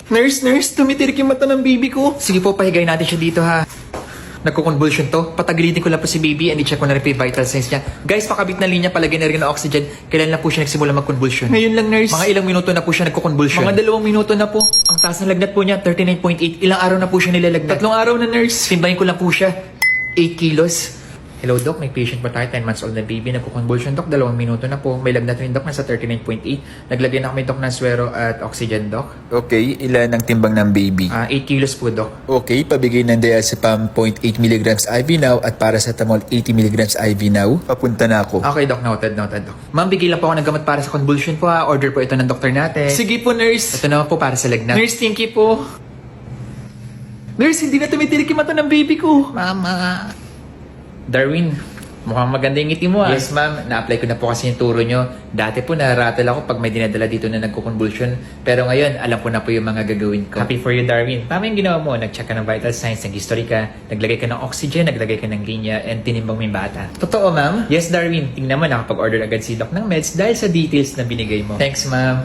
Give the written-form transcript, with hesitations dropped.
Nurse, tumitirik yung mata ng baby ko. Sige po, pahigay natin siya dito ha. Nagko-convulsion to. Patagilitin ko lang po si baby and i-check ko na rin po yung vital signs niya. Guys, pakabit na linya, palagay na rin ng oxygen. Kailan na po siya nagsimula mag-convulsion? Ngayon lang, nurse. Mga ilang minuto na po siya nagko-convulsion. Mga 2 minuto na po. Ang taas ng lagnat po niya, 39.8. Ilang araw na po siya nilalagnat? 3 araw na, nurse. Timbahin ko lang po siya. 8 kilos. Hello, Doc. May patient po tayo, 10 months old na baby. Nagko-convulsion, Doc. 2 minuto na po. May lagnat rin, Doc. Nasa 39.8. Naglagay na kami, Doc, ng swero at oxygen, Doc. Okay, ilan ang timbang ng baby? 8 kilos po, Doc. Okay, pabigay ng diazepam 0.8 mg IV now at paracetamol 80 mg IV now. Papunta na ako. Okay, Doc. Noted, Doc. Ma'am, bigay lang po ako ng gamot para sa convulsion po, ha. Order po ito ng doktor natin. Sige po, nurse. Ito naman po para sa lagnat. Nurse, thank you po. Nurse, hindi na tumitirik yung mata ng baby ko. Mama. Darwin, mukhang maganda yung ngiti mo, ah. Yes, ma'am. Na-apply ko na po kasi yung turo nyo. Dati po, nararattle ako pag may dinadala dito na nagko-convulsion. Pero ngayon, alam ko na po yung mga gagawin ko. Happy for you, Darwin. Tama yung ginawa mo. Nag-check ka ng vital signs, nag-history ka, naglagay ka ng oxygen, naglagay ka ng linya, and tinimbang mo yung bata. Totoo, ma'am? Yes, Darwin. Tingnan mo, nakapag-order agad si Doc ng meds dahil sa details na binigay mo. Thanks, ma'am.